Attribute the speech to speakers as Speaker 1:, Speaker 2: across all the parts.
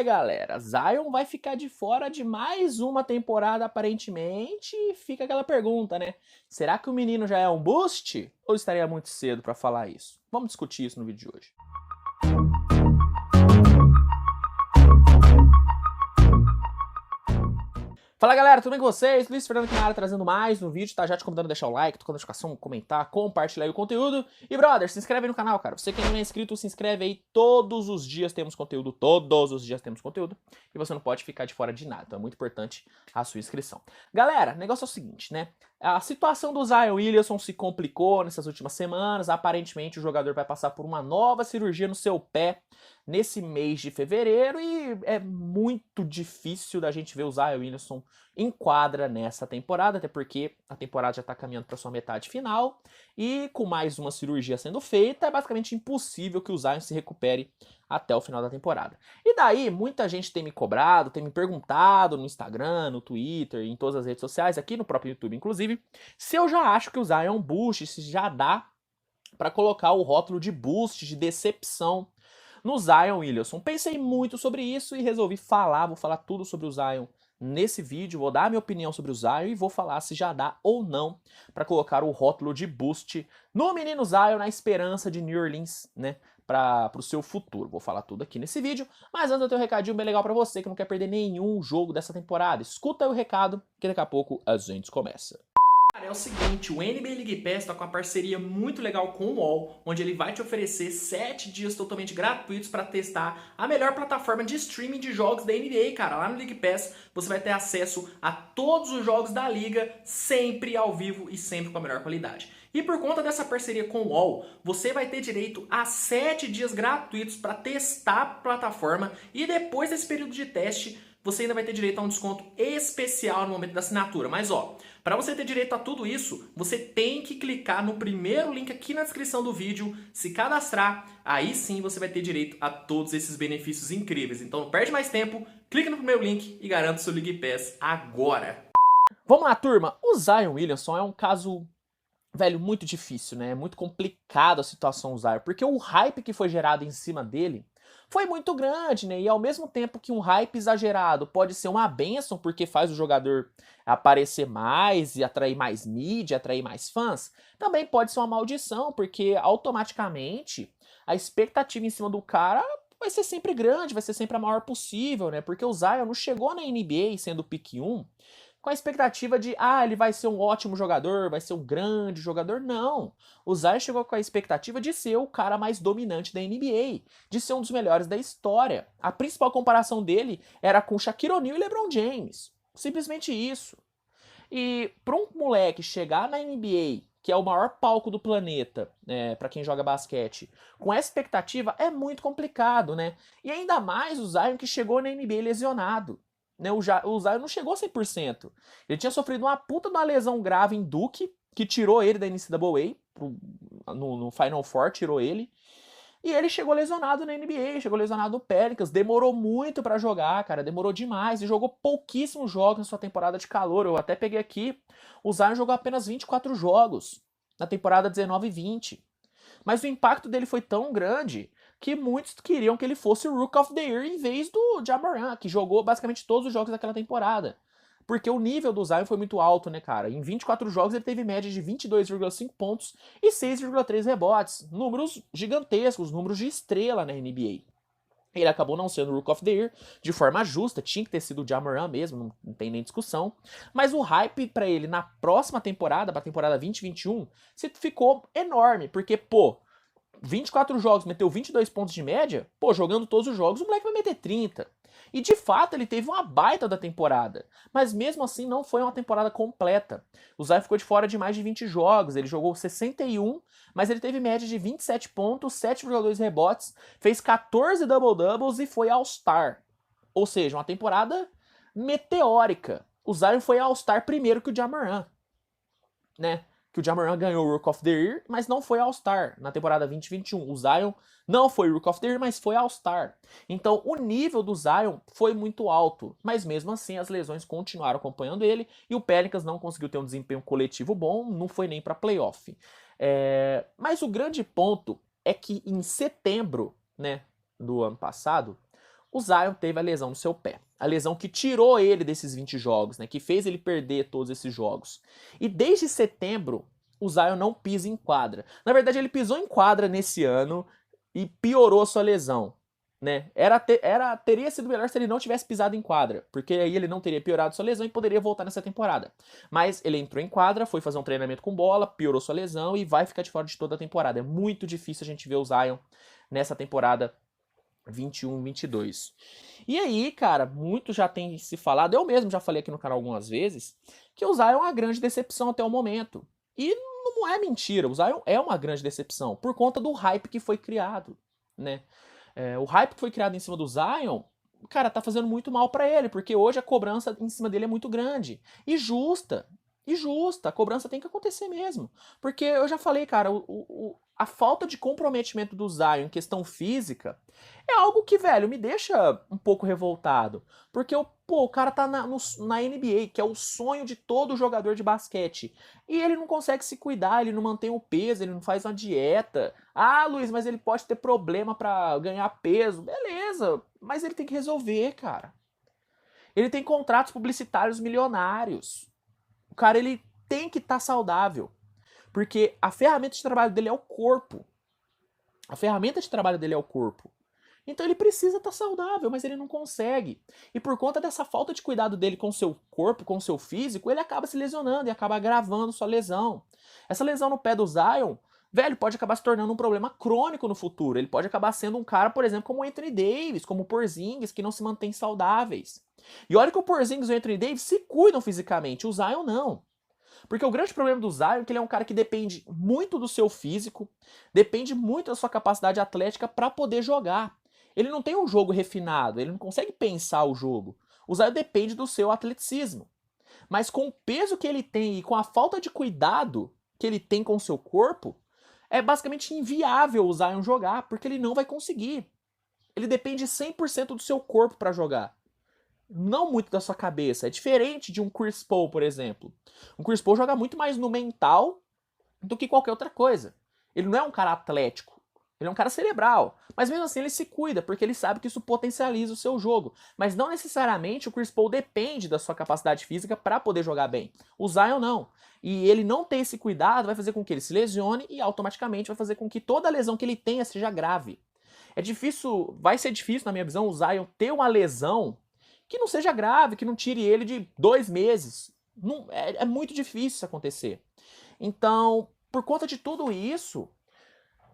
Speaker 1: galera, Zion vai ficar de fora de mais uma temporada aparentemente e fica aquela pergunta, né? Será que o menino já é um boost? Ou estaria muito cedo para falar isso? Vamos discutir isso no vídeo de hoje. Fala galera, tudo bem com vocês? Luiz Fernando aqui na área trazendo mais um vídeo, tá? Já te convidando a deixar o like, tocar a notificação, comentar, compartilhar aí o conteúdo. E brother, se inscreve aí no canal, cara. Você que não é inscrito, se inscreve aí. Todos os dias temos conteúdo, todos os dias temos conteúdo. E você não pode ficar de fora de nada, então é muito importante a sua inscrição. Galera, o negócio é o seguinte, né? A situação do Zion Williamson se complicou nessas últimas semanas. Aparentemente o jogador vai passar por uma nova cirurgia no seu pé nesse mês de fevereiro e é muito difícil da gente ver o Zion Williamson em quadra nessa temporada, até porque a temporada já está caminhando para sua metade final e com mais uma cirurgia sendo feita, é basicamente impossível que o Zion se recupere até o final da temporada. E daí, muita gente tem me cobrado, tem me perguntado no Instagram, no Twitter, em todas as redes sociais, aqui no próprio YouTube inclusive, se eu já acho que o Zion é um boost, se já dá para colocar o rótulo de boost, de decepção no Zion Williamson. Pensei muito sobre isso e resolvi vou falar tudo sobre o Zion nesse vídeo, vou dar a minha opinião sobre o Zion e vou falar se já dá ou não para colocar o rótulo de boost no menino Zion na esperança de New Orleans, né, para o seu futuro. Vou falar tudo aqui nesse vídeo, mas antes eu tenho um recadinho bem legal para você que não quer perder nenhum jogo dessa temporada. Escuta aí o recado que daqui a pouco a gente começa. Cara, é o seguinte, o NBA League Pass está com uma parceria muito legal com o UOL, onde ele vai te oferecer 7 dias totalmente gratuitos para testar a melhor plataforma de streaming de jogos da NBA, cara. Lá no League Pass você vai ter acesso a todos os jogos da liga, sempre ao vivo e sempre com a melhor qualidade. E por conta dessa parceria com o UOL, você vai ter direito a 7 dias gratuitos para testar a plataforma e depois desse período de teste, você ainda vai ter direito a um desconto especial no momento da assinatura. Mas ó, para você ter direito a tudo isso, você tem que clicar no primeiro link aqui na descrição do vídeo, se cadastrar, aí sim você vai ter direito a todos esses benefícios incríveis. Então não perde mais tempo, clica no primeiro link e garanta o seu League Pass agora. Vamos lá, turma. O Zion Williamson é um caso, velho, muito difícil, né? É muito complicado a situação do Zion, porque o hype que foi gerado em cima dele foi muito grande, né? E ao mesmo tempo que um hype exagerado pode ser uma bênção, porque faz o jogador aparecer mais e atrair mais mídia, atrair mais fãs, também pode ser uma maldição, porque automaticamente a expectativa em cima do cara vai ser sempre grande, vai ser sempre a maior possível, né? Porque o Zion não chegou na NBA sendo o pick 1 com a expectativa de, ele vai ser um ótimo jogador, vai ser um grande jogador. Não. O Zion chegou com a expectativa de ser o cara mais dominante da NBA, de ser um dos melhores da história. A principal comparação dele era com Shaquille O'Neal e LeBron James. Simplesmente isso. E para um moleque chegar na NBA, que é o maior palco do planeta, para quem joga basquete, com essa expectativa é muito complicado, né? E ainda mais o Zion que chegou na NBA lesionado. Né, o Zion não chegou a 100%. Ele tinha sofrido uma puta de uma lesão grave em Duke, que tirou ele da NCAA, no Final Four tirou ele. E ele chegou lesionado na NBA, chegou lesionado no Pelicans, demorou muito pra jogar, cara, demorou demais, e jogou pouquíssimos jogos na sua temporada de calor. Eu até peguei aqui, o Zion jogou apenas 24 jogos na temporada 19 e 20. Mas o impacto dele foi tão grande que muitos queriam que ele fosse o Rookie of the Year em vez do Ja Morant, que jogou basicamente todos os jogos daquela temporada. Porque o nível do Zion foi muito alto, né, cara? Em 24 jogos ele teve média de 22,5 pontos e 6,3 rebotes. Números gigantescos, números de estrela na NBA. Ele acabou não sendo o Rook of the Year de forma justa, tinha que ter sido o Ja Morant mesmo, não tem nem discussão. Mas o hype pra ele na próxima temporada, pra temporada 2021, ficou enorme, porque, 24 jogos, meteu 22 pontos de média, jogando todos os jogos, o moleque vai meter 30. E de fato ele teve uma baita da temporada, mas mesmo assim não foi uma temporada completa. O Zion ficou de fora de mais de 20 jogos, ele jogou 61, mas ele teve média de 27 pontos, 7,2 rebotes, fez 14 double-doubles e foi All-Star. Ou seja, uma temporada meteórica. O Zion foi All-Star primeiro que o Ja Morant, né? Que o Ja Morant ganhou o Rook of the Year, mas não foi All-Star na temporada 2021. O Zion não foi Rook of the Year, mas foi All-Star. Então o nível do Zion foi muito alto, mas mesmo assim as lesões continuaram acompanhando ele e o Pelicans não conseguiu ter um desempenho coletivo bom, não foi nem para playoff. Mas o grande ponto é que em setembro, né, do ano passado, O Zion teve a lesão no seu pé. A lesão que tirou ele desses 20 jogos, né? Que fez ele perder todos esses jogos. E desde setembro, o Zion não pisa em quadra. Na verdade, ele pisou em quadra nesse ano e piorou a sua lesão. Né? Teria sido melhor se ele não tivesse pisado em quadra, porque aí ele não teria piorado sua lesão e poderia voltar nessa temporada. Mas ele entrou em quadra, foi fazer um treinamento com bola, piorou sua lesão e vai ficar de fora de toda a temporada. É muito difícil a gente ver o Zion nessa temporada 21-22. E aí, cara, muito já tem se falado, eu mesmo já falei aqui no canal algumas vezes, que o Zion é uma grande decepção até o momento. E não é mentira, o Zion é uma grande decepção, por conta do hype que foi criado, né? O hype que foi criado em cima do Zion, cara, tá fazendo muito mal pra ele, porque hoje a cobrança em cima dele é muito grande. E justa. E justa. A cobrança tem que acontecer mesmo. Porque eu já falei, cara, a falta de comprometimento do Zion em questão física é algo que, velho, me deixa um pouco revoltado. Porque, o cara tá na NBA, que é o sonho de todo jogador de basquete. E ele não consegue se cuidar, ele não mantém o peso, ele não faz uma dieta. Ah, Luiz, mas ele pode ter problema pra ganhar peso. Beleza, mas ele tem que resolver, cara. Ele tem contratos publicitários milionários. O cara, ele tem que estar saudável. Porque a ferramenta de trabalho dele é o corpo. A ferramenta de trabalho dele é o corpo. Então ele precisa estar saudável, mas ele não consegue. E por conta dessa falta de cuidado dele com o seu corpo, com o seu físico, ele acaba se lesionando e acaba agravando sua lesão. Essa lesão no pé do Zion, velho, pode acabar se tornando um problema crônico no futuro. Ele pode acabar sendo um cara, por exemplo, como o Anthony Davis, como o Porzingis, que não se mantém saudáveis. E olha que o Porzingis e o Anthony Davis se cuidam fisicamente, o Zion não. Porque o grande problema do Zion é que ele é um cara que depende muito do seu físico, depende muito da sua capacidade atlética para poder jogar. Ele não tem um jogo refinado, ele não consegue pensar o jogo. O Zion depende do seu atleticismo. Mas com o peso que ele tem e com a falta de cuidado que ele tem com o seu corpo, é basicamente inviável o Zion jogar, porque ele não vai conseguir. Ele depende 100% do seu corpo para jogar. Não muito da sua cabeça. É diferente de um Chris Paul, por exemplo. Um Chris Paul joga muito mais no mental do que qualquer outra coisa. Ele não é um cara atlético. Ele é um cara cerebral. Mas mesmo assim ele se cuida, porque ele sabe que isso potencializa o seu jogo. Mas não necessariamente o Chris Paul depende da sua capacidade física para poder jogar bem. O Zion não. E ele não ter esse cuidado vai fazer com que ele se lesione e automaticamente vai fazer com que toda lesão que ele tenha seja grave. É difícil, vai ser difícil na minha visão, o Zion ter uma lesão que não seja grave, que não tire ele de 2 meses. Não, é muito difícil isso acontecer. Então, por conta de tudo isso,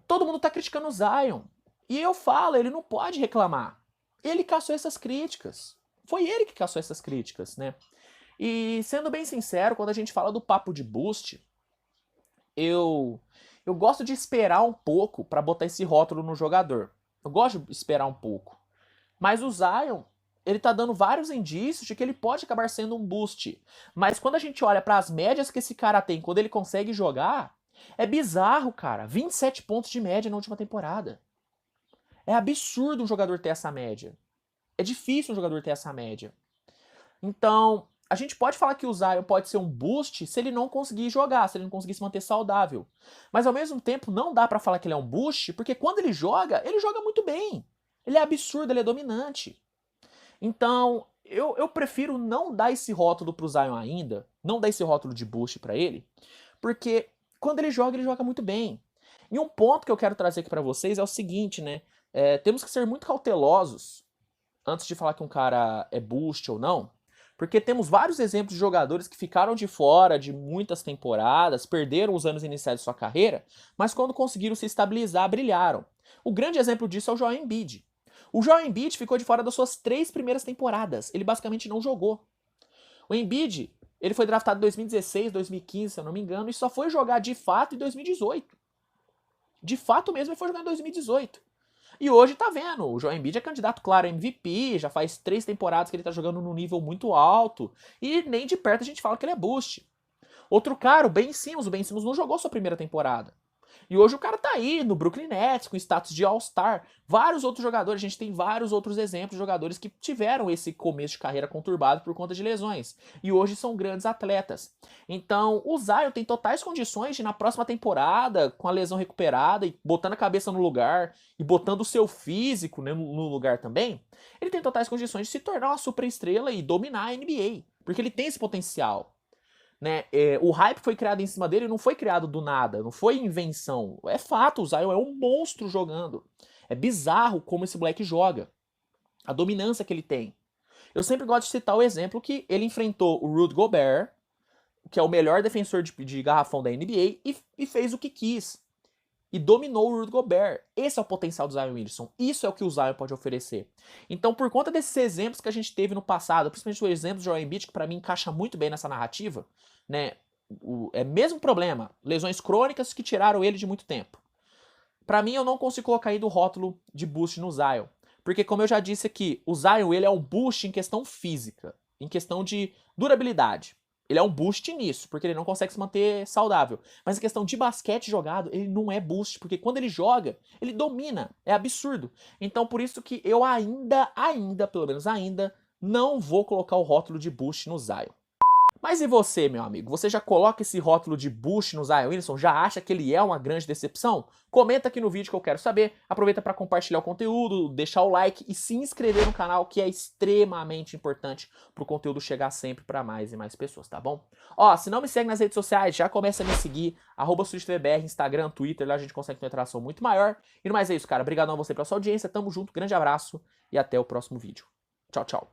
Speaker 1: todo mundo tá criticando o Zion. E eu falo, ele não pode reclamar. Ele caçou essas críticas. Foi ele que caçou essas críticas, né? E sendo bem sincero, quando a gente fala do papo de boost, eu gosto de esperar um pouco para botar esse rótulo no jogador. Eu gosto de esperar um pouco. Mas o Zion, ele tá dando vários indícios de que ele pode acabar sendo um boost. Mas quando a gente olha para as médias que esse cara tem quando ele consegue jogar, é bizarro, cara. 27 pontos de média na última temporada. É absurdo um jogador ter essa média. É difícil um jogador ter essa média. Então, a gente pode falar que o Zion pode ser um boost se ele não conseguir jogar, se ele não conseguir se manter saudável. Mas ao mesmo tempo, não dá pra falar que ele é um boost, porque quando ele joga muito bem. Ele é absurdo, ele é dominante. Então, eu prefiro não dar esse rótulo pro Zion ainda, não dar esse rótulo de boost pra ele, porque quando ele joga muito bem. E um ponto que eu quero trazer aqui pra vocês é o seguinte, né? Temos que ser muito cautelosos antes de falar que um cara é boost ou não, porque temos vários exemplos de jogadores que ficaram de fora de muitas temporadas, perderam os anos iniciais de sua carreira, mas quando conseguiram se estabilizar, brilharam. O grande exemplo disso é o Joel Embiid. O Joel Embiid ficou de fora das suas 3 primeiras temporadas. Ele basicamente não jogou. O Embiid, ele foi draftado em 2016, 2015, se eu não me engano, e só foi jogar de fato em 2018. De fato mesmo ele foi jogar em 2018. E hoje tá vendo, o Joel Embiid é candidato claro a MVP, já faz 3 temporadas que ele tá jogando num nível muito alto, e nem de perto a gente fala que ele é boost. Outro cara, o Ben Simmons não jogou sua primeira temporada. E hoje o cara tá aí no Brooklyn Nets com status de All-Star. Vários outros jogadores, a gente tem vários outros exemplos de jogadores que tiveram esse começo de carreira conturbado por conta de lesões. E hoje são grandes atletas. Então, o Zion tem totais condições de, na próxima temporada, com a lesão recuperada e botando a cabeça no lugar e botando o seu físico, né, no lugar também, ele tem totais condições de se tornar uma superestrela e dominar a NBA. Porque ele tem esse potencial. Né? O hype foi criado em cima dele, não foi criado do nada, não foi invenção. É fato, o Zion é um monstro jogando. É bizarro como esse moleque joga. A dominância que ele tem. Eu sempre gosto de citar o exemplo que ele enfrentou o Rudy Gobert, que é o melhor defensor de garrafão da NBA, e fez o que quis. E dominou o Rudy Gobert. Esse é o potencial do Zion Williamson. Isso é o que o Zion pode oferecer. Então, por conta desses exemplos que a gente teve no passado, principalmente o exemplo do Joel Embiid, que pra mim encaixa muito bem nessa narrativa, né? É mesmo problema. Lesões crônicas que tiraram ele de muito tempo. Pra mim, eu não consigo colocar aí do rótulo de boost no Zion. Porque, como eu já disse aqui, o Zion ele é um boost em questão física. Em questão de durabilidade. Ele é um boost nisso, porque ele não consegue se manter saudável. Mas em questão de basquete jogado, ele não é boost, porque quando ele joga, ele domina. É absurdo. Então, por isso que eu pelo menos ainda, não vou colocar o rótulo de boost no Zion. Mas e você, meu amigo? Você já coloca esse rótulo de boost no Zion Williamson? Já acha que ele é uma grande decepção? Comenta aqui no vídeo que eu quero saber. Aproveita para compartilhar o conteúdo, deixar o like e se inscrever no canal, que é extremamente importante para o conteúdo chegar sempre para mais e mais pessoas, tá bom? Ó, se não me segue nas redes sociais, já começa a me seguir, @SuíteTVBR, Instagram, Twitter, lá a gente consegue ter uma interação muito maior. E no mais é isso, cara. Obrigadão a você pela sua audiência, tamo junto, grande abraço e até o próximo vídeo. Tchau, tchau.